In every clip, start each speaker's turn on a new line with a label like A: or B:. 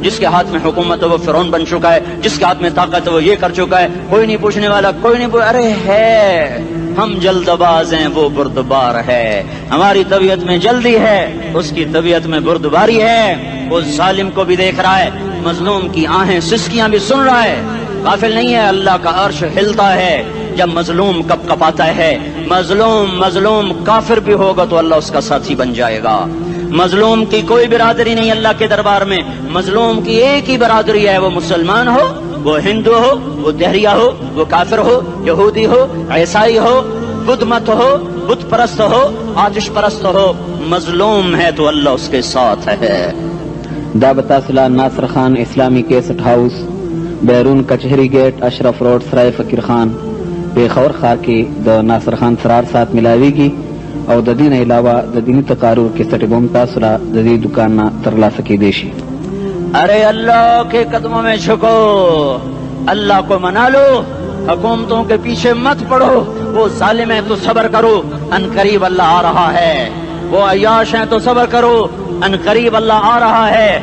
A: جس کے ہاتھ میں حکومت ہے وہ فرعون بن چکا ہے، جس کے ہاتھ میں طاقت ہے وہ یہ کر چکا ہے، کوئی نہیں پوچھنے والا، کوئی نہیں ارے ہے ہم جلد باز ہیں، وہ بردبار ہے، ہماری طبیعت میں جلدی ہے، اس کی طبیعت میں بردباری ہے۔ وہ ظالم کو بھی دیکھ رہا ہے، مظلوم کی آہیں سسکیاں بھی سن رہا ہے، غافل نہیں ہے۔ اللہ کا عرش ہلتا ہے جب مظلوم کپ کپاتا ہے۔ مظلوم کافر بھی ہوگا تو اللہ اس کا ساتھی بن جائے گا۔ مظلوم کی کوئی برادری نہیں اللہ کے دربار میں، مظلوم کی ایک ہی برادری ہے، وہ مسلمان ہو، وہ ہندو ہو، وہ دہریہ ہو، وہ کافر ہو، یہودی ہو، عیسائی ہو، بدھ مت ہو، بت پرست ہو، آتش پرست ہو، مظلوم ہے تو اللہ اس کے ساتھ ہے۔
B: دابتاصلہ ناصر خان اسلامی کیسٹ ہاؤس، بیرون کچہری گیٹ، اشرف روڈ، سرائے فقیر خان، پیښور ښار کې د ناصر خان سرار سات ملاویږي او د دې نه علاوه د دیني تقاریر کیسټ بم تاسو را د دې دکان نه ترلاسه کیدی شي۔
A: ارے اللہ کے قدموں میں جھکو، اللہ کو منا لو، حکومتوں کے پیچھے مت پڑو، وہ ظالم ہیں تو صبر کرو، ان قریب اللہ آ رہا ہے، وہ عیاش ہیں تو صبر کرو، ان قریب اللہ آ رہا ہے،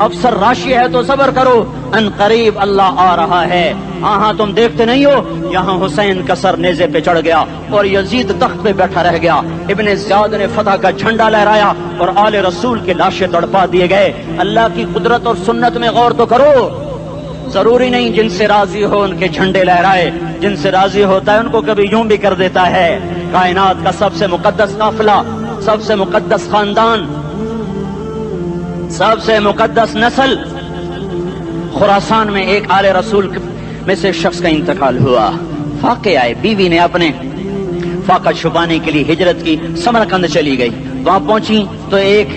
A: افسر راشی ہے تو صبر کرو، ان قریب اللہ آ رہا ہے۔ ہاں تم دیکھتے نہیں ہو، یہاں حسین کا سر نیزے پہ چڑھ گیا اور یزید تخت پہ بیٹھا رہ گیا، ابن زیاد نے فتح کا جھنڈا لہرایا اور آل رسول کے لاشیں تڑپا دیے گئے۔ اللہ کی قدرت اور سنت میں غور تو کرو، ضروری نہیں جن سے راضی ہو ان کے جھنڈے لہرائے، جن سے راضی ہوتا ہے ان کو کبھی یوں بھی کر دیتا ہے۔ کائنات کا سب سے مقدس قافلہ، سب سے مقدس خاندان، سب سے مقدس نسل، خراسان میں ایک آل رسول میں سے شخص کا انتقال ہوا، فاقے آئے، بیوی نے اپنے فاقہ چھپانے کے لیے ہجرت کی، سمرقند چلی گئی، وہاں پہنچی تو ایک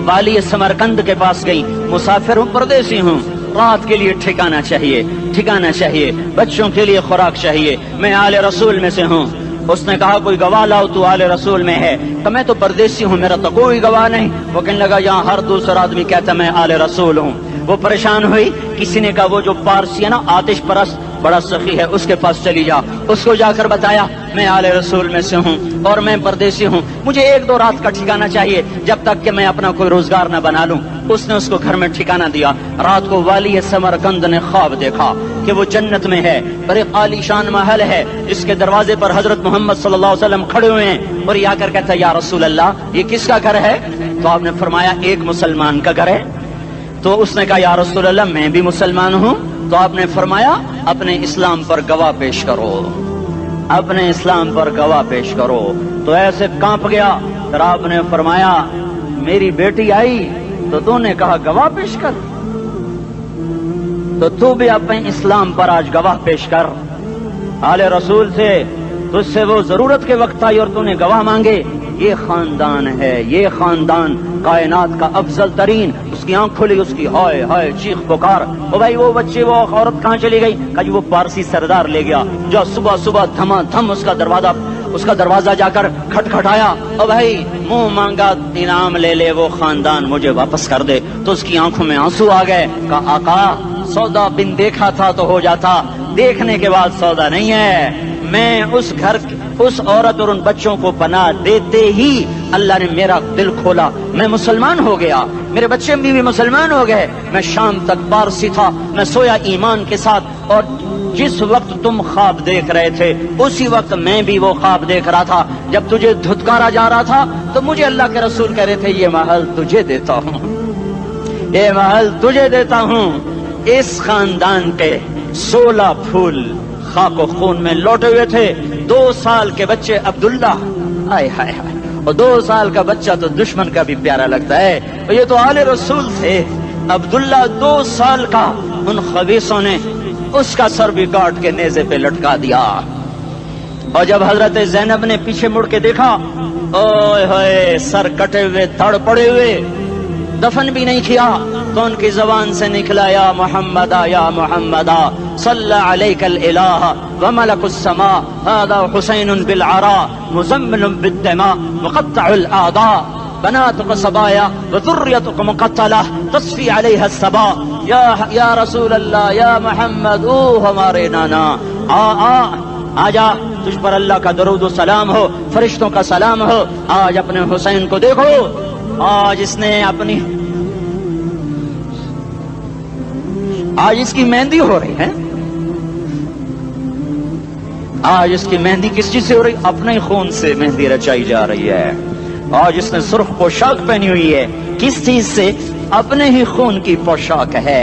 A: والی سمرقند کے پاس گئی، مسافر ہوں، پردیسی ہوں، رات کے لیے ٹھکانا چاہیے، بچوں کے لیے خوراک چاہیے، میں آل رسول میں سے ہوں۔ اس نے کہا کوئی گواہ لاؤ، تو آل رسول میں ہے؟ کہ میں تو پردیسی ہوں، میرا تو کوئی گواہ نہیں۔ وہ کہنے لگا یہاں ہر دوسرا آدمی کہتا میں آل رسول ہوں۔ وہ پریشان ہوئی، کسی نے کہا وہ جو پارسی ہے نا آتش پرست بڑا سخی ہے، اس کے پاس چلی جا۔ اس کو جا کر بتایا میں آل رسول میں سے ہوں اور میں پردیسی ہوں، مجھے 1-2 رات کا ٹھکانہ چاہیے جب تک کہ میں اپنا کوئی روزگار نہ بنا لوں۔ اس نے اس کو گھر میں ٹھکانہ دیا۔ رات کو والی سمرقند نے خواب دیکھا کہ وہ جنت میں ہے، بڑے عالی شان محل ہے، اس کے دروازے پر حضرت محمد صلی اللہ علیہ وسلم کھڑے ہوئے ہیں، اور یہ آ کر کہتا ہے یا رسول اللہ یہ کس کا گھر ہے؟ تو آپ نے فرمایا ایک مسلمان کا گھر ہے۔ تو اس نے کہا یا رسول اللہ میں بھی مسلمان ہوں۔ تو آپ نے فرمایا اپنے اسلام پر گواہ پیش کرو، اپنے اسلام پر گواہ پیش کرو۔ تو ایسے کانپ گیا، پھر آپ نے فرمایا میری بیٹی آئی تو تو نے کہا گواہ پیش کر، تو بھی اپنے اسلام پر آج گواہ پیش کر۔ آل رسول سے تجھ سے وہ ضرورت کے وقت آئی اور تو نے گواہ مانگے۔ یہ خاندان ہے، یہ خاندان کائنات کا افضل ترین۔ اس کی آنکھ کھلی، اس کی ہائے ہائے چیخ پکار، او بھائی وہ بچے وہ عورت کہاں چلی گئی؟ کہا جی وہ پارسی سردار لے گیا، جو صبح صبح دھما دھم اس کا دروازہ جا کر کھٹکھٹایا، او بھائی منہ مانگا انعام لے لے، وہ خاندان مجھے واپس کر دے۔ تو اس کی آنکھوں میں آنسو آ گئے۔ کہا آقا سودا بن دیکھا تھا تو ہو جاتا، دیکھنے کے بعد سودا نہیں ہے۔ میں اس عورت اور ان بچوں کو پناہ دیتے ہی اللہ نے میرا دل کھولا، میں مسلمان ہو گیا، میرے بچے بھی مسلمان ہو گئے۔ میں شام تک پارسی تھا، میں سویا ایمان کے ساتھ، اور جس وقت تم خواب دیکھ رہے تھے اسی وقت میں بھی وہ خواب دیکھ رہا تھا۔ جب تجھے دھتکارا جا رہا تھا تو مجھے اللہ کے رسول کہہ رہے تھے یہ محل تجھے دیتا ہوں، یہ محل تجھے دیتا ہوں۔ اس خاندان کے 16 پھول خاک و خون میں لوٹے ہوئے تھے۔ 2 سال کے بچے عبداللہ، آئے ہائے ہائے، اور 2 سال کا بچہ تو دشمن کا بھی پیارا لگتا ہے، اور یہ تو آل رسول تھے۔ عبداللہ 2 سال کا، ان خبیثوں نے اس کا سر بھی کاٹ کے نیزے پہ لٹکا دیا۔ اور جب حضرت زینب نے پیچھے مڑ کے دیکھا، اوئے ہوئے سر کٹے ہوئے، دھڑ پڑے ہوئے، دفن بھی نہیں کیا، تو ان کی زبان سے نکلا یا محمد یا محمد صلی علیک الالہ وملک السماء هذا حسین بالعراء مزمل بالدماء مقطع الاعضاء بناتك صبايا وذريتك مقتلة تصفي عليها الصبا یا رسول اللہ یا محمد، او ہمارے نانا، آ جا، تجھ پر اللہ کا درود و سلام ہو، فرشتوں کا سلام ہو۔ آج اپنے حسین کو دیکھو، آج اس نے اپنی آج اس کی مہندی ہو رہی ہے، آج اس کی مہندی کس چیز سے ہو رہی؟ اپنے خون سے مہندی رچائی جا رہی ہے۔ آج اس نے سرخ پوشاک پہنی ہوئی ہے، کس چیز سے؟ اپنے ہی خون کی پوشاک ہے۔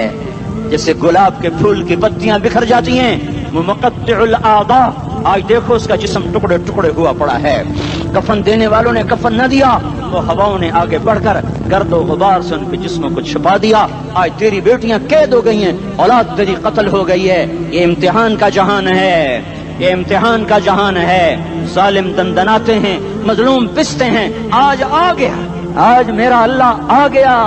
A: جیسے گلاب کے پھول کی پتیاں بکھر جاتی ہیں، وہ مقطع الاعضاء، آج دیکھو اس کا جسم ٹکڑے ٹکڑے ہوا پڑا ہے۔ کفن دینے والوں نے کفن نہ دیا تو ہواؤں نے آگے بڑھ کر گرد و غبار سے ان کے جسموں کو چھپا دیا۔ آج تیری بیٹیاں قید ہو گئی ہیں، اولاد تیری قتل ہو گئی ہے۔ یہ امتحان کا جہان ہے، یہ امتحان کا جہان ہے۔ ظالم دندناتے ہیں، مظلوم پستے ہیں۔ آج آ گیا، آج میرا اللہ آ گیا۔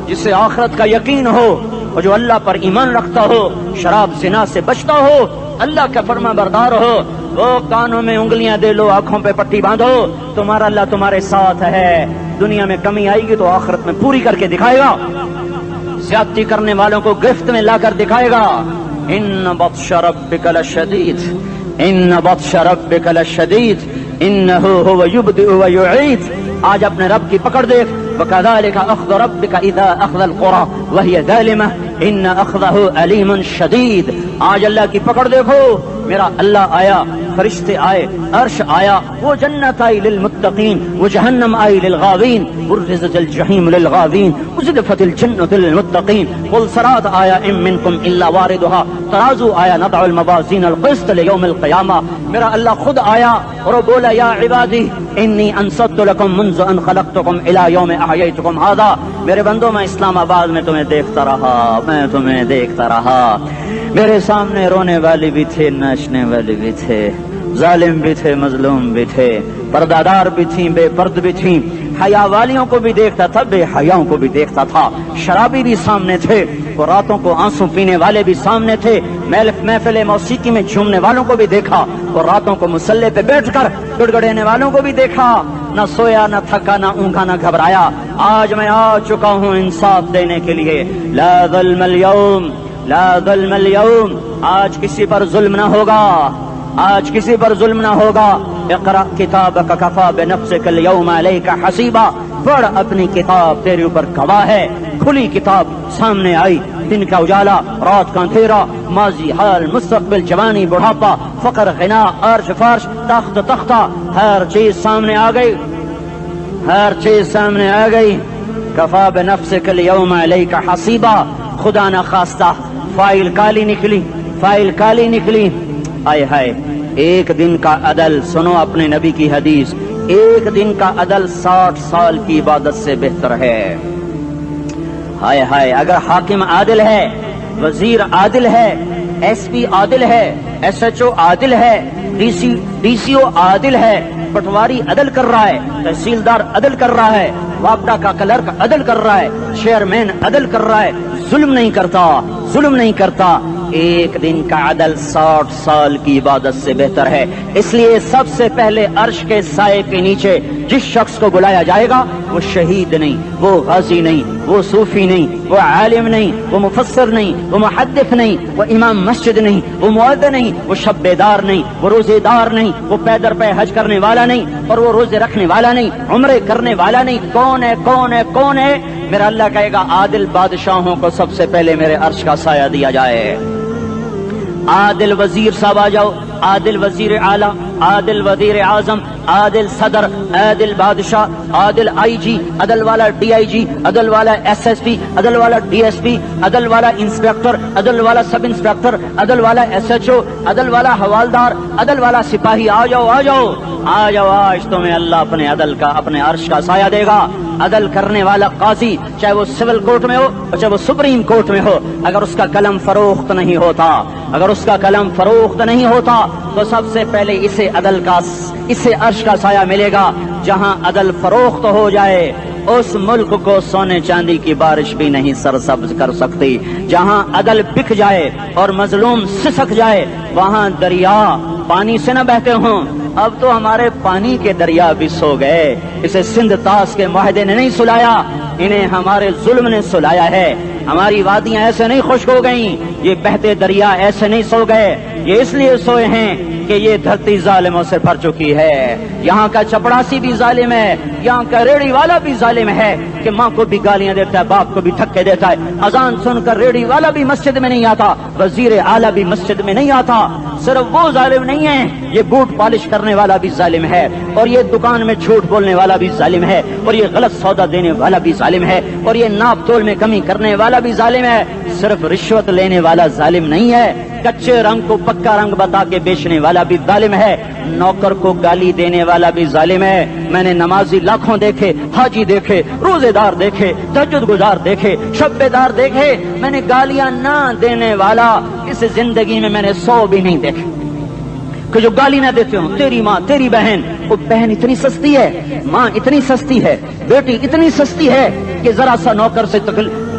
A: جسے آخرت کا یقین ہو اور جو اللہ پر ایمان رکھتا ہو، شراب زنا سے بچتا ہو، اللہ کا فرما بردار ہو، وہ کانوں میں انگلیاں دے لو، آنکھوں پہ پٹی باندھو، تمہارا اللہ تمہارے ساتھ ہے۔ دنیا میں کمی آئے گی تو آخرت میں پوری کر کے دکھائے گا۔ زیادتی کرنے والوں کو گرفت میں لا کر دکھائے گا۔ ان بطش ربک لشدید، ان بطش ربک لشدید انہ هو یبدئ ویعید۔ آج اپنے رب کی پکڑ دیکھ، وکذالک اخذ ربک اذا اخذ القری وہی ظالمہ ان اخذہ علیم شدید۔ آج اللہ کی پکڑ دیکھو، میرا اللہ آیا، فرشتے آئے، عرش آیا، وہ جنت آئی للمتقین، وہ جہنم آئی للغاوین، برزت الجحیم للغاوین، ازلفت الجنت للمتقین، قل صراط آیا ام منکم الا واردها، ترازو آیا نضع الموازین القسط لیوم القیامہ۔ میرا اللہ خود آیا اور وہ بولا یا عبادی انی انصت لکم منذ ان خلقتکم الی یوم احییتکم ھذا۔ میرے بندوں، میں اسلام آباد میں تمہیں دیکھتا رہا، میں تمہیں دیکھتا رہا۔ میرے سامنے رونے والے بھی تھے، ناچنے والے بھی تھے، ظالم بھی تھے، مظلوم بھی تھے، پردادار بھی تھیں، بے پرد بھی تھیں، حیا والیوں کو بھی دیکھتا تھا، بے حیاؤں کو بھی دیکھتا تھا، شرابی بھی سامنے تھے، اور راتوں کو آنسو پینے والے بھی سامنے تھے، محفل موسیقی میں جھومنے والوں کو بھی دیکھا، اور راتوں کو مسلح پہ بیٹھ کر گڑگڑانے والوں کو بھی دیکھا۔ نہ سویا، نہ تھکا، نہ اونگا، نہ گھبرایا۔ آج میں آ چکا ہوں انصاف دینے کے لیے۔ لا ظلم اليوم، لا ظلم اليوم، آج کسی پر ظلم نہ ہوگا، آج کسی پر ظلم نہ ہوگا۔ اقرأ کتابک کفی بنفسک اليوم علیک حسیبا، پڑھ اپنی کتاب، تیرے اوپر گواہ ہے۔ کھلی کتاب سامنے آئی، دن کا اجالا، رات کا اندھیرا، ماضی، حال، مستقبل، جوانی، بڑھاپا، فقر، غنا، عرش، فرش، تخت، تختہ، ہر چیز سامنے آ گئی، ہر چیز سامنے آ گئی۔ کفی بنفسک اليوم علیک حسیبا، خدا نہ خواستہ فائل کالی نکلی، فائل کالی نکلی۔ آئے ہائے، ایک دن کا عدل، سنو اپنے نبی کی حدیث، ایک دن کا عدل 60 سال کی عبادت سے بہتر ہے۔ ہائے ہائے، اگر حاکم عادل ہے، وزیر عادل ہے، ایس پی عادل ہے، ایس ایچ او عادل ہے، ڈی سی او عادل ہے، پٹواری عدل کر رہا ہے، تحصیلدار عدل کر رہا ہے، وابڈا کا کلرک عدل کر رہا ہے، چیئرمین عدل کر رہا ہے، ظلم نہیں کرتا، ظلم نہیں کرتا، ایک دن کا عدل 60 سال کی عبادت سے بہتر ہے۔ اس لیے سب سے پہلے عرش کے سائے کے نیچے جس شخص کو بلایا جائے گا، وہ شہید نہیں، وہ غازی نہیں، وہ صوفی نہیں، وہ عالم نہیں، وہ مفسر نہیں، وہ محدث نہیں، وہ امام مسجد نہیں، وہ مؤذن نہیں، وہ شب بیدار نہیں، وہ روزے دار نہیں، وہ پیدر پہ حج کرنے والا نہیں، اور وہ روزے رکھنے والا نہیں، عمرے کرنے والا نہیں۔ کون ہے، کون ہے، کون ہے؟ میرا اللہ کہے گا عادل بادشاہوں کو سب سے پہلے میرے عرش کا سایہ دیا جائے۔ عادل وزیر صاحب آ جاؤ، عادل وزیر اعلیٰ، عادل وزیر اعظم، عادل صدر، عادل بادشاہ، عادل آئی جی، عدل والا ڈی آئی جی، عدل والا ایس ایس پی، عدل والا ڈی ایس پی، عدل والا انسپیکٹر، عدل والا سب انسپیکٹر، عدل والا ایس ایچ او، عدل والا حوالدار، عدل والا سپاہی، آ جاؤ آ جاؤ آ جاؤ، آج تمہیں اللہ اپنے عدل کا، اپنے عرش کا سایہ دے گا۔ عدل کرنے والا قاضی، چاہے وہ سول کورٹ میں ہو اور چاہے وہ سپریم کورٹ میں ہو، اگر اس کا قلم فروخت نہیں ہوتا، اگر اس کا قلم فروخت نہیں ہوتا تو سب سے پہلے اسے عدل کا، اسے عرش کا سایہ ملے گا۔ جہاں عدل فروخت ہو جائے اس ملک کو سونے چاندی کی بارش بھی نہیں سرسبز کر سکتی۔ جہاں عدل بک جائے اور مظلوم سسک جائے، وہاں دریا پانی سے نہ بہتے ہوں۔ اب تو ہمارے پانی کے دریا بھی سو گئے، اسے سندھ طاس کے معاہدے نے نہیں سلایا، انہیں ہمارے ظلم نے سلایا ہے۔ ہماری وادیاں ایسے نہیں خشک ہو گئیں، یہ بہتے دریا ایسے نہیں سو گئے، یہ اس لیے سوئے ہیں کہ یہ دھرتی ظالموں سے بھر چکی ہے۔ یہاں کا چپڑاسی بھی ظالم ہے، یہاں کا ریڑھی والا بھی ظالم ہے کہ ماں کو بھی گالیاں دیتا ہے، باپ کو بھی دھکے دیتا ہے۔ اذان سن کر ریڑھی والا بھی مسجد میں نہیں آتا، وزیر اعلیٰ بھی مسجد میں نہیں آتا۔ صرف وہ ظالم نہیں ہے، یہ بوٹ پالش کرنے والا بھی ظالم ہے، اور یہ دکان میں جھوٹ بولنے والا بھی ظالم ہے، اور یہ غلط سودا دینے والا بھی ظالم ہے، اور یہ ناپ تول میں کمی کرنے والا بھی ظالم ہے۔ صرف رشوت لینے والا ظالم نہیں ہے، کچے رنگ کو پکا رنگ بتا کے بیچنے والا بھی ظالم ہے، نوکر کو گالی دینے والا بھی ظالم ہے۔ میں نے نمازی لاکھوں دیکھے، حاجی دیکھے، روزے دار دیکھے، تہجد گزار دیکھے، شب بیدار دیکھے، میں نے گالیاں نہ دینے والا اس زندگی میں نے 100 بھی نہیں دیکھے کہ جو گالی نہ دیتے ہوں۔ تیری ماں، تیری بہن، وہ بہن اتنی سستی ہے، ماں اتنی سستی ہے، بیٹی اتنی سستی ہے کہ ذرا سا نوکر سے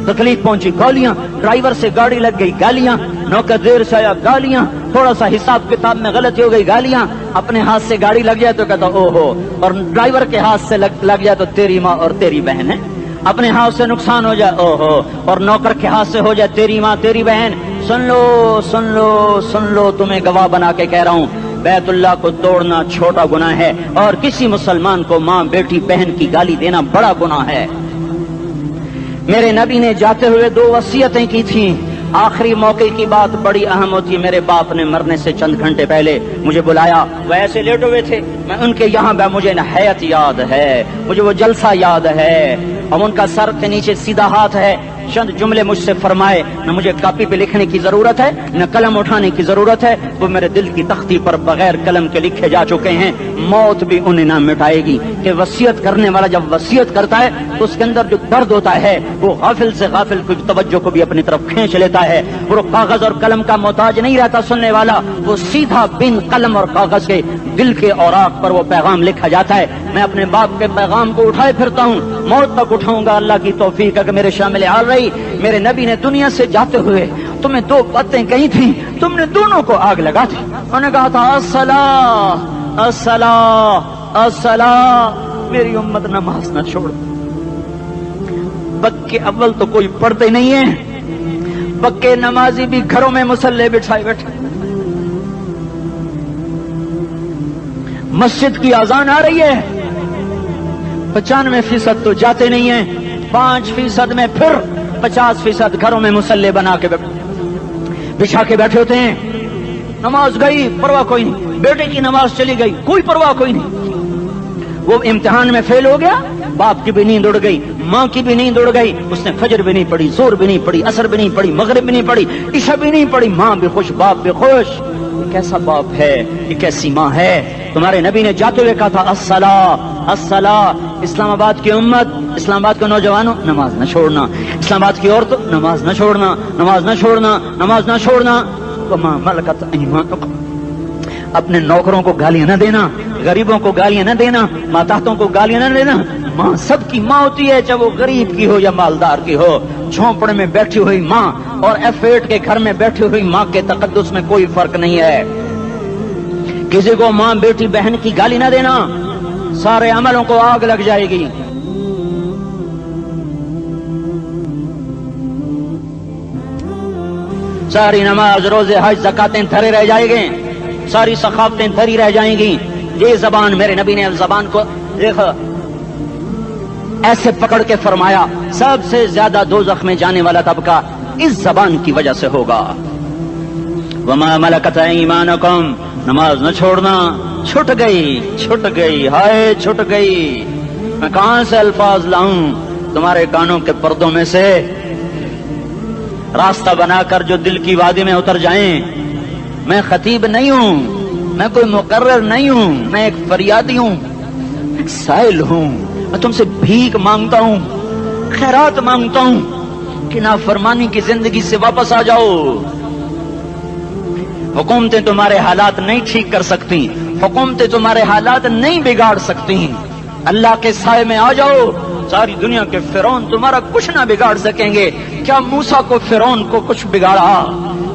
A: تکلیف پہنچی گالیاں، ڈرائیور سے گاڑی لگ گئی گالیاں، نوکر دیر سے آیا گالیاں، تھوڑا سا حساب کتاب میں غلطی ہو گئی گالیاں، اپنے ہاتھ سے گاڑی لگ جائے تو کہتا او ہو، اور ڈرائیور کے ہاتھ سے لگ جائے تو تیری ماں اور تیری بہن ہے، اپنے ہاتھ سے نقصان ہو جائے او ہو، اور نوکر کے ہاتھ سے ہو جائے تیری ماں تیری بہن۔ سن لو سن لو سن لو، تمہیں گواہ بنا کے کہہ رہا ہوں، بیت اللہ کو توڑنا چھوٹا گناہ ہے، اور کسی مسلمان کو ماں بیٹی بہن کی گالی دینا بڑا گناہ ہے۔ میرے نبی نے جاتے ہوئے 2 وصیتیں کی تھیں، آخری موقع کی بات بڑی اہم ہوتی ہے۔ میرے باپ نے مرنے سے چند گھنٹے پہلے مجھے بلایا، وہ ایسے لیٹے ہوئے تھے، میں ان کے یہاں مجھے نہایت یاد ہے، مجھے وہ جلسہ یاد ہے، اب ان کا سر کے نیچے سیدھا ہاتھ ہے، چند جملے مجھ سے فرمائے، نہ مجھے کاپی پہ لکھنے کی ضرورت ہے نہ قلم اٹھانے کی ضرورت ہے، وہ میرے دل کی تختی پر بغیر قلم کے لکھے جا چکے ہیں، موت بھی انہیں نہ مٹائے گی کہ وصیت کرنے والا جب وصیت کرتا ہے تو اس کے اندر جو درد ہوتا ہے وہ غافل سے غافل کی توجہ کو بھی اپنی طرف کھینچ لیتا ہے، وہ کاغذ اور قلم کا محتاج نہیں رہتا سننے والا، وہ سیدھا بن قلم اور کاغذ کے دل کے اوراق پر وہ پیغام لکھا جاتا ہے۔ میں اپنے باپ کے پیغام کو اٹھائے پھرتا ہوں، موت تک اٹھاؤں گا، اللہ کی توفیق ہے کہ میرے شامل حال رہی۔ میرے نبی نے دنیا سے جاتے ہوئے تمہیں 2 باتیں کہی تھیں، تم نے دونوں کو آگ لگا دی۔ انہوں نے کہا تھا الصلاۃ الصلاۃ الصلاۃ، میری امت نماز نہ چھوڑ۔ پکے اول تو کوئی پڑھتے نہیں ہیں، پکے نمازی بھی گھروں میں مصلے بٹھائے بیٹھے، مسجد کی اذان آ رہی ہے، 95% تو جاتے نہیں ہیں، 5% میں پھر 50% گھروں میں مصلے بنا کے بچھا کے بیٹھے ہوتے ہیں۔ نماز گئی پرواہ کوئی نہیں، بیٹے کی نماز چلی گئی کوئی پرواہ کوئی نہیں، وہ امتحان میں فیل ہو گیا، باپ کی بھی نیند اڑ گئی، ماں کی بھی نیند اڑ گئی، اس نے فجر بھی نہیں پڑھی، زور بھی نہیں پڑھی، عصر بھی نہیں پڑھی، مغرب بھی نہیں پڑھی، عشاء بھی نہیں پڑھی، ماں بھی خوش باپ بھی خوش۔ یہ کیسا باپ ہے، یہ کیسی ماں ہے؟ تمہارے نبی نے جاتے ہوئے کہا تھا الصلاۃ الصلاۃ۔ اسلام آباد کی امت، اسلام آباد کے نوجوانوں، نماز نہ چھوڑنا، اسلام آباد کی عورتوں، نماز نہ چھوڑنا، نماز نہ چھوڑنا، نماز نہ چھوڑنا۔ وما ملکت ایمانکم، اپنے نوکروں کو گالیاں نہ دینا، غریبوں کو گالیاں نہ دینا، ماتحتوں کو گالیاں نہ دینا۔ ماں سب کی ماں ہوتی ہے، چاہے وہ غریب کی ہو یا مالدار کی ہو۔ جھونپڑے میں بیٹھی ہوئی ماں اور F8 کے گھر میں بیٹھی ہوئی ماں کے تقدس میں کوئی فرق نہیں ہے۔ کسی کو ماں بیٹی بہن کی گالی نہ دینا، سارے عملوں کو آگ لگ جائے گی۔ ساری نماز روزے حج زکاتیں دھرے رہ جائیں گے، ساری ثقافتیں دھری رہ جائیں گی۔ یہ زبان، میرے نبی نے زبان کو دیکھو ایسے پکڑ کے فرمایا سب سے زیادہ دوزخ میں جانے والا طبقہ اس زبان کی وجہ سے ہوگا۔ وما ملکت ایمانکم، نماز نہ چھوڑنا، چھٹ گئی، ہائے چھٹ گئی۔ میں کہاں سے الفاظ لاؤں تمہارے کانوں کے پردوں میں سے، راستہ بنا کر جو دل کی وادی میں اتر جائیں۔ میں خطیب نہیں ہوں، میں کوئی مقرر نہیں ہوں، میں ایک فریادی ہوں، ایک سائل ہوں۔ میں تم سے بھیک مانگتا ہوں، خیرات مانگتا ہوں کہ نافرمانی کی زندگی سے واپس آ جاؤ۔ حکومتیں تمہارے حالات نہیں ٹھیک کر سکتی، حکومتیں تمہارے حالات نہیں بگاڑ سکتی۔ اللہ کے سائے میں آ جاؤ، ساری دنیا کے فرعون تمہارا کچھ نہ بگاڑ سکیں گے۔ کیا موسیٰ کو فرعون کو کچھ بگاڑا؟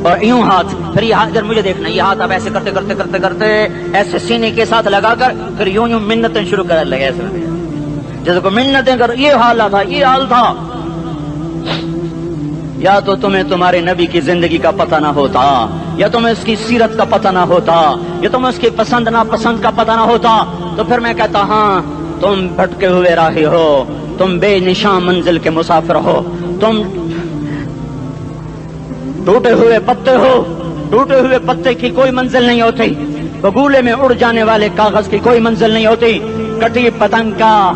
A: اور یوں ہاتھ، پھر یہ ہاتھ ادھر مجھے دیکھنا، یہ ہاتھ آپ ایسے کرتے کرتے کرتے کرتے ایسے سینے کے ساتھ لگا کر پھر یوں یوں منتیں شروع کر لگے، ایسے جیسے کو منتیں کر. یہ حال تھا، یہ حال تھا. یا تو تمہیں تمہارے نبی کی زندگی کا پتہ نہ ہوتا، یا تمہیں اس کی سیرت کا پتہ نہ ہوتا، یا تمہیں اس کی پسند ناپسند کا پتہ نہ ہوتا، تو پھر میں کہتا ہاں تم بھٹکے ہوئے راہی ہو، تم بے نشان منزل کے مسافر ہو، تم ٹوٹے ہوئے پتے ہو. ٹوٹے ہوئے پتے کی کوئی منزل نہیں ہوتی، بگولے میں اڑ جانے والے کاغذ کی کوئی منزل نہیں ہوتی، کٹی پتنگ کا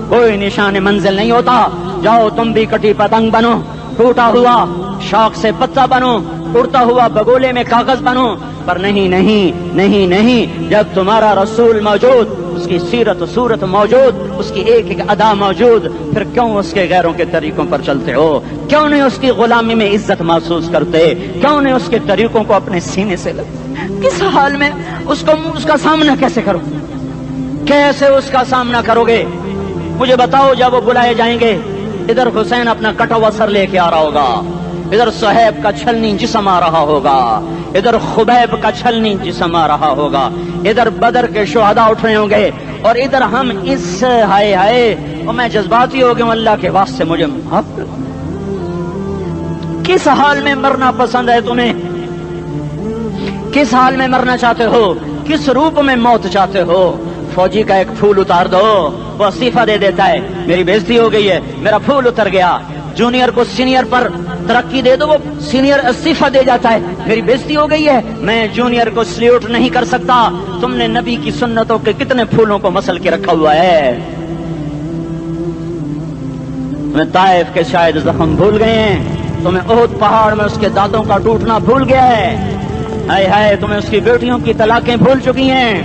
A: کوئی نشان منزل نہیں ہوتا. جاؤ تم بھی کٹی پتنگ بنو، ٹوٹا ہوا شاخ سے پتا بنو، اڑتا ہوا بگولے میں کاغذ بنو. پر نہیں نہیں نہیں نہیں، جب تمہارا رسول موجود، اس کی سیرت صورت موجود، اس کی ایک ایک ادا موجود، پھر کیوں اس کے غیروں کے طریقوں پر چلتے ہو؟ کیوں نہیں اس کی غلامی میں عزت محسوس کرتے؟ کیوں نہیں اس کے طریقوں کو اپنے سینے سے لگتے؟ کس حال میں اس کا سامنا کیسے کرو؟ کیسے اس کا سامنا کرو گے؟ مجھے بتاؤ. جب وہ بلائے جائیں گے، ادھر حسین اپنا کٹا ہوا سر لے کے آ رہا ہوگا، ادھر صہیب کا چھلنی جسم آ رہا ہوگا، ادھر خبیب کا چھلنی جسم آ رہا ہوگا، ادھر بدر کے شہداء اٹھ رہے ہوں گے، اور ادھر ہم اس ہائے ہائے. اور میں جذباتی ہو گیا ہوں، اللہ کے واسطے مجھے معاف کر. کس حال میں مرنا پسند ہے تمہیں؟ کس حال میں مرنا چاہتے ہو؟ کس روپ میں موت چاہتے ہو؟ فوجی کا ایک پھول اتار دو، وہ استعفیٰ دے دیتا ہے، میری بےزتی ہو گئی ہے، میرا پھول اتر گیا. جونیئر کو سینئر پر ترقی دے دو، وہ سینئر استعفیٰ دے جاتا ہے، میری بےزتی ہو گئی ہے، میں جونیئر کو سلیوٹ نہیں کر سکتا. تم نے نبی کی سنتوں کے کتنے پھولوں کو مسل کے رکھا ہوا ہے. تمہیں طائف کے شاید زخم بھول گئے ہیں، تمہیں احد پہاڑ میں اس کے دانتوں کا ٹوٹنا بھول گیا ہے. ہائے ہائے، تمہیں اس کی بیٹیوں کی طلاقیں بھول چکی ہیں،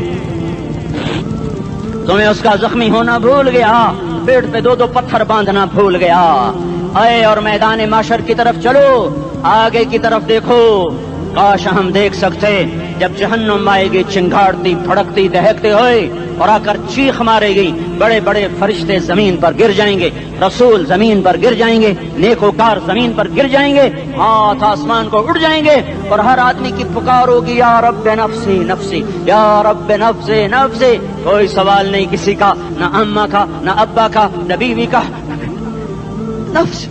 A: تمہیں اس کا زخمی ہونا بھول گیا، پیٹ پہ دو دو پتھر باندھنا بھول گیا. آئے اور میدان معاشر کی طرف چلو، آگے کی طرف دیکھو. کاش ہم دیکھ سکتے جب جہنم آئے گی چنگاڑتی بھڑکتی دہکتے ہوئے اور آ کر چیخ مارے گی، بڑے بڑے فرشتے زمین پر گر جائیں گے، رسول زمین پر گر جائیں گے، نیکوکار زمین پر گر جائیں گے، ہاتھ آسمان کو اڑ جائیں گے، اور ہر آدمی کی پکار ہوگی یا رب نفسی نفسی، یا رب نفسی نفسی. کوئی سوال نہیں کسی کا، نہ اماں کا، نہ ابا کا، نہ بیوی کا. نفس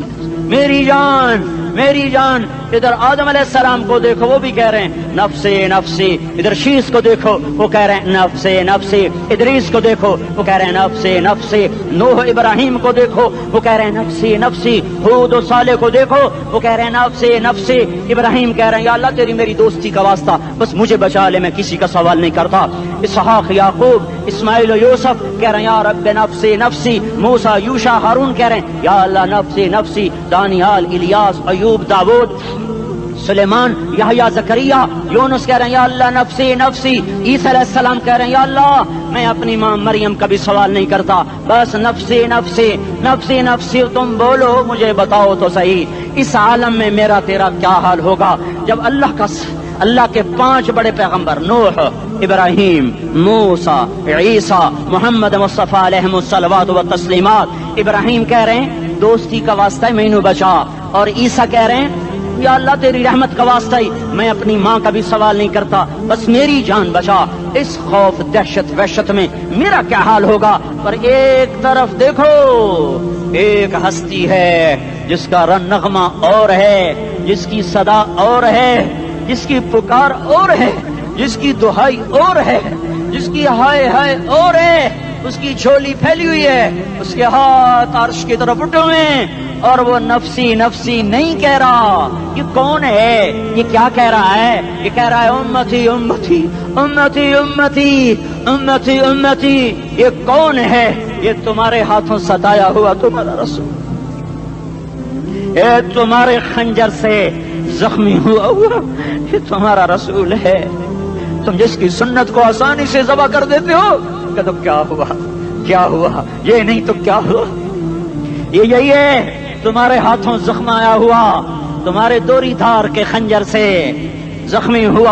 A: میری جان میری جان. ادھر آدم علیہ السلام کو دیکھو، وہ بھی کہہ رہے ہیں نفسی نفسی. ادھر شیش کو دیکھو، وہ کہہ رہے ہیں نفسی نفسی. ادریس کو دیکھو، وہ کہہ رہے ہیں نفسی نفسی. نوح ابراہیم کو دیکھو، وہ کہہ رہے ہیں نفسی نفسی. ہود و صالح کو دیکھو، وہ کہہ رہے ہیں نفسی نفسی. ابراہیم کہہ رہے ہیں یا اللہ تیری میری دوستی کا واسطہ، بس مجھے بچا لے، میں کسی کا سوال نہیں کرتا. اسحاق یعقوب اسماعیل و یوسف کہہ رہے ہیں یا رب نفسی نفسی. موسیٰ یوشع ہارون کہہ رہے ہیں یا اللہ نفسی نفسی. دانیال الیاس ایوب داؤد سلیمان یحییٰ زکریا یونس کہہ رہے ہیں یا اللہ نفسی نفسی. عیسیٰ علیہ السلام کہہ رہے ہیں یا اللہ میں اپنی ماں مریم کا بھی سوال نہیں کرتا، بس نفسی نفسی نفسی نفسی. تم بولو، مجھے بتاؤ تو صحیح، اس عالم میں میرا تیرا کیا حال ہوگا جب اللہ کے 5 بڑے پیغمبر نوح، ابراہیم، موسیٰ، عیسیٰ، محمد مصطفیٰ علیہ الصلوات و تسلیمات. ابراہیم کہہ رہے ہیں دوستی کا واسطہ ہے مینوں بچا، اور عیسیٰ کہہ رہے ہیں یا اللہ تیری رحمت کا واسطہ ہی میں اپنی ماں کا بھی سوال نہیں کرتا، بس میری جان بچا. اس خوف دہشت وحشت میں میرا کیا حال ہوگا؟ پر ایک طرف دیکھو، ایک ہستی ہے جس کا نغمہ اور ہے، جس کی صدا اور ہے، جس کی پکار اور ہے، جس کی دہائی اور ہے، جس کی ہائے ہائے اور ہے. اس کی جھولی پھیلی ہوئی ہے، اس کے ہاتھ عرش کی طرف اٹھے ہوئے ہیں، اور وہ نفسی نفسی نہیں کہہ رہا. یہ کون ہے؟ یہ کیا کہہ رہا ہے؟ یہ کہہ رہا ہے امتی امتی امتی امتی امتی امتی. یہ کون ہے؟ یہ تمہارے ہاتھوں ستایا ہوا تمہارا رسول، یہ تمہارے خنجر سے زخمی ہوا یہ تمہارا رسول ہے. تم جس کی سنت کو آسانی سے ذبح کر دیتے ہو، کہ تو کیا ہوا کیا ہوا، یہ نہیں تو کیا ہوا. یہ یہی ہے تمہارے ہاتھوں زخم آیا ہوا، تمہارے دوری دھار کے خنجر سے زخمی ہوا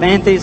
A: 35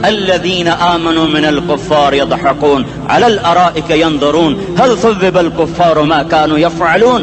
A: الذين آمنوا من الكفار يضحكون على الأرائك ينظرون هل ثوب الكفار ما كانوا يفعلون।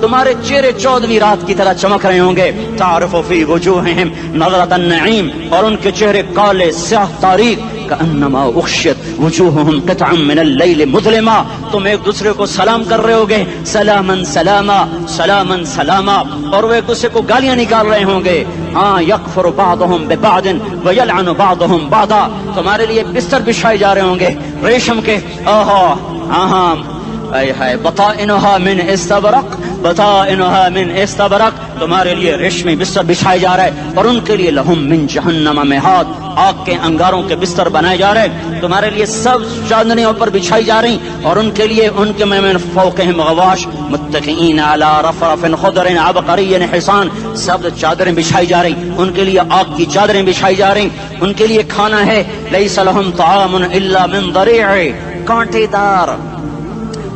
A: تمہارے چہرے 14ویں رات کی طرح چمک رہے ہوں گے. تعرف فی وجوہہم نظرۃ النعیم، اور ان کے چہرے کالے سیاہ تاریک. کأنما اغشیت وجوہہم قطعا من اللیل مظلما، تم ایک دوسرے کو سلام کر رہے ہوگے، سلامن سلاما سلامن سلاما، اور وہ ایک دوسرے کو گالیاں نکال رہے ہوں گے. ہاں یکفر بعضهم ببعض ویلعن بعضهم بعضا، تمہارے لیے بستر بچھائے جا رہے ہوں گے ریشم کے. ہاں اے ہائے بطائنها من استبرق، بطائنها من استبرق، تمہارے لیے ریشمی بستر بچھائے جا رہے ہیں، اور ان کے لیے لہم من جہنم مہاد، آگ کے انگاروں کے بستر بنائے جا رہے ہیں. تمہارے لیے سب چادریوں پر بچھائی جا رہی، اور ان کے لیے ان کے من فوقہم غواش متکئین علی رفرف خضر عبقری حصان، سب چادریں بچھائی جا رہی، ان کے لیے آگ کی چادریں بچھائی جا رہی. ان کے لیے کھانا ہے لیس لہم طعام الا من ضریع، کانٹے دار.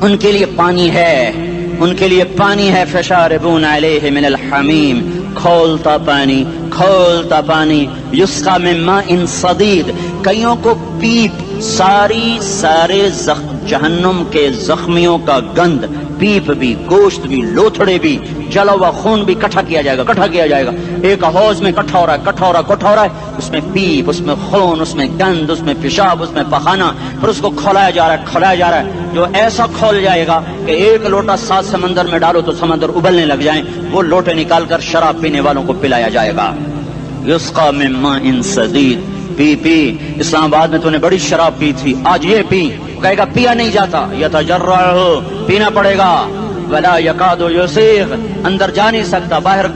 A: ان کے لیے پانی ہے، ان کے لیے پانی ہے. فشاربون علیہ من الحمیم، کھولتا پانی، کھولتا پانی. یسقا من ماء صدید، کئیوں کو پیپ، سارے جہنم کے زخمیوں کا گند، پیپ بھی، گوشت بھی، لوتھڑے بھی، جلا ہوا خون بھی اکٹھا کیا جائے گا، اکٹھا کیا جائے گا. ایک حوض میں اکٹھا ہو رہا ہے، اکٹھا ہو رہا ہے، اکٹھا ہو رہا ہے. اس میں پیپ، اس میں خون، اس میں گند، اس میں پیشاب، اس میں پخانہ، پھر اس کو کھولایا جا رہا ہے، کھولایا جا رہا ہے. جو ایسا کھول جائے گا کہ ایک لوٹا 7 سمندر میں ڈالو تو سمندر ابلنے لگ جائیں، وہ لوٹے نکال کر شراب پینے والوں کو پلایا جائے گا. یسقا من ماء صدید، پی پی. اسلام آباد میں تو نے بڑی شراب پی تھی، آج یہ پی. کہے گا پیا نہیں جاتا، یتجرعہ، پینا پڑے گا. ولا یکاد یسیغ، اندر جا نہیں سکتا، باہر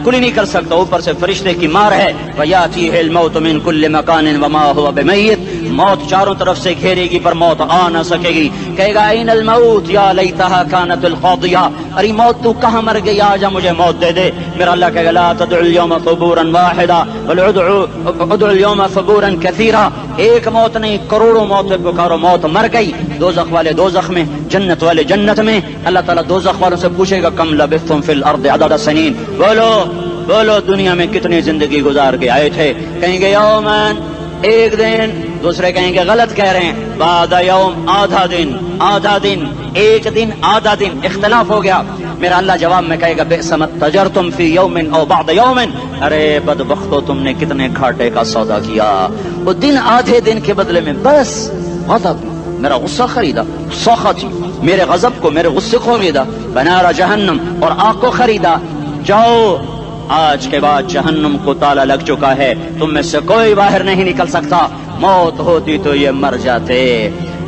A: کلی نہیں کر سکتا، اوپر سے فرشتے کی مار ہے. ویاتیہ الموت من کل مکان وما هو بمیت، موت چاروں طرف سے گھیرے گی پر موت آ نہ سکے گی. کہے گا این الموت یا لیتہا کانت القاضیہ، ارے موت تو کہاں مر گئی، آجا مجھے موت دے دے. میرا اللہ کہے گا لا تدعوا اليوم ثبورا واحدا بل ادعوا اليوم ثبورا کثیرا، ایک موت نہیں کروڑوں موتیں پکارو. موت مر گئی، دوزخ والے دوزخ میں، جنت والے جنت میں. اللہ تعالیٰ دوزخ والوں سے پوچھے گا کم لبثتم فی الارض عدد سنین، بولو دنیا میں کتنی زندگی گزار کے آئے تھے. کہیں گے یومن، ایک دن. دوسرے کہیں گے غلط کہہ رہے ہیں، بعد یوم، آدھا دن، آدھا دن، ایک دن، آدھا دن، اختلاف ہو گیا. میرا اللہ جواب میں کہے گا بئس ما تجرتم فی یوم او بعد یوم، ارے بدبختو تم نے کتنے گھاٹے کا سودا کیا. وہ دن آدھے دن کے بدلے میں بس غضب، میرا غصہ خریدا، سخط میرے غضب کو، میرے غصے کو خریدا. بنار جہنم، اور آگ کو خریدا. جاؤ، آج کے بعد جہنم کو تالا لگ چکا ہے، تم میں سے کوئی باہر نہیں نکل سکتا. موت ہوتی تو یہ مر جاتے.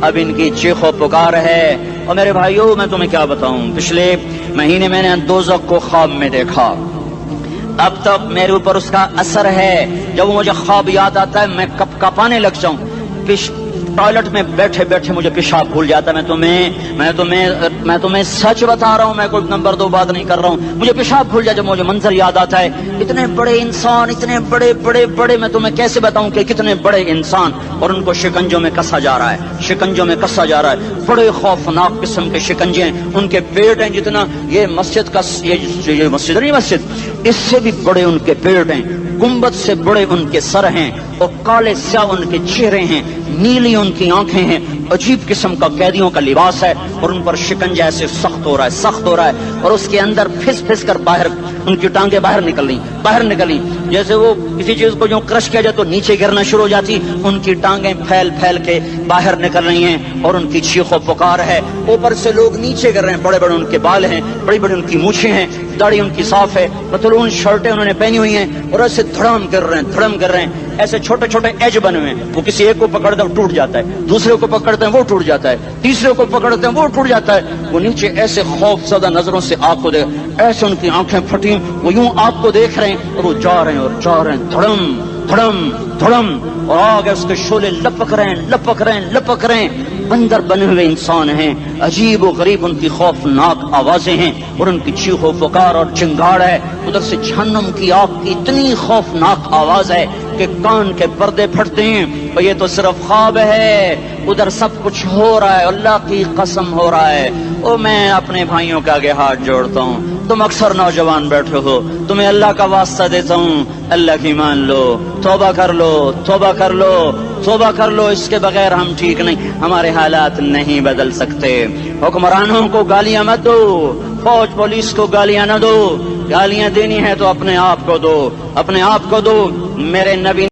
A: اب ان کی چیخ و پکار ہے. اور میرے بھائیوں میں تمہیں کیا بتاؤں، پچھلے مہینے میں نے دوزخ کو خواب میں دیکھا. اب تک میرے اوپر اس کا اثر ہے. جب مجھے خواب یاد آتا ہے میں کپ کپانے لگ جاؤں. ٹوائلٹ میں بیٹھے بیٹھے مجھے پیشاب بھول جاتا ہے. میں تمہیں سچ بتا رہا ہوں، میں کوئی نمبر 2 بات نہیں کر رہا ہوں. مجھے پیشاب بھول جاتا جب مجھے منظر یاد آتا ہے. اتنے بڑے انسان، اتنے بڑے بڑے بڑے، میں تمہیں کیسے بتاؤں کہ کتنے بڑے انسان، اور ان کو شکنجوں میں کسا جا رہا ہے، شکنجوں میں کسا جا رہا ہے. بڑے خوفناک قسم کے شکنجے ہیں. ان کے پیٹ ہیں جتنا یہ مسجد کا، یہ مسجد نہیں، مسجد اس سے بھی بڑے ان کے پیٹ ہیں. گنبد سے بڑے ان کے سر ہیں، اور کالے سیاہ ان کے چہرے ہیں، نیلی ان کی آنکھیں ہیں. عجیب قسم کا قیدیوں کا لباس ہے، اور ان پر شکنجہ ایسے سخت ہو رہا ہے، سخت ہو رہا ہے. اور اس کے اندر پھس پھس کر باہر ان کی ٹانگیں باہر نکل رہی، جیسے وہ کسی چیز کو جو کرش کیا جائے تو نیچے گرنا شروع ہو جاتی. ان کی ٹانگیں پھیل پھیل کے باہر نکل رہی ہیں، اور ان کی چیخ و پکار ہے. اوپر سے لوگ نیچے گر رہے ہیں. بڑے بڑے ان کے بال ہیں، بڑی بڑی ان کی مونچھیں ہیں، داڑھی ان کی صاف ہے، پتلون شرٹیں انہوں نے پہنی ہوئی ہیں، اور ایسے دھڑم کر رہے ہیں. ایسے چھوٹے چھوٹے ایج بنے ہوئے ہیں. وہ کسی ایک کو پکڑتے ہیں ٹوٹ جاتا ہے، دوسرے کو پکڑتے ہیں وہ ٹوٹ جاتا ہے، تیسرے کو پکڑتے ہیں وہ ٹوٹ جاتا ہے. وہ نیچے ایسے خوف زدہ نظروں سے آگ کو دیکھ، ایسے ان کی آنکھیں پھٹی، وہ یوں آگ کو دیکھ رہے ہیں، اور وہ جا رہے ہیں، دھڑم دھڑم دھڑم، اور آگے اس کے شعلے لپک رہے ہیں. بندر بنے ہوئے انسان ہیں، عجیب و غریب ان کی خوفناک آوازیں ہیں، اور ان کی چیخ و پکار اور چنگاڑ ہے. ادھر سے جہنم کی آگ کی اتنی خوفناک آواز ہے کہ کان کے پردے پھٹتے ہیں. اور یہ تو صرف خواب ہے، ادھر سب کچھ ہو رہا ہے، اللہ کی قسم ہو رہا ہے. اور میں اپنے بھائیوں کے آگے ہاتھ جوڑتا ہوں، تم اکثر نوجوان بیٹھے ہو، تمہیں اللہ کا واسطہ دیتا ہوں، اللہ کی مان لو، توبہ کر لو. اس کے بغیر ہم ٹھیک نہیں، ہمارے حالات نہیں بدل سکتے. حکمرانوں کو گالیاں مت دو، فوج پولیس کو گالیاں نہ دو، گالیاں دینی ہے تو اپنے آپ کو دو، اپنے آپ کو دو۔ میرے نبی